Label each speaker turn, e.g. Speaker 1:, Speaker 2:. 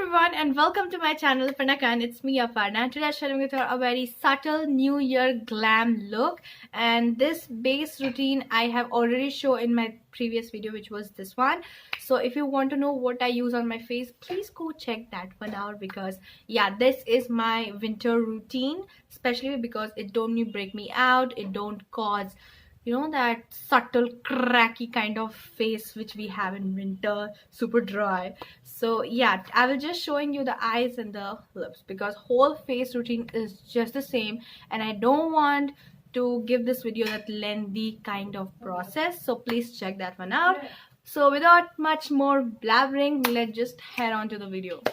Speaker 1: everyone and welcome to my channel Panakan. It's me Aparna and today I'm sharing with you a very subtle new year glam look, and this base routine I have already shown in my previous video, which was this one. So if you want to know what I use on my face, please go check that one out, because yeah, this is my winter routine, especially because it don't break me out, it don't cause that subtle cracky kind of face which we have in winter, super dry. So yeah, I will just showing you the eyes and the lips, because whole face routine is just the same and I don't want to give this video that lengthy kind of process, so please check that one out. So without much more blabbering, let's just head on to the video.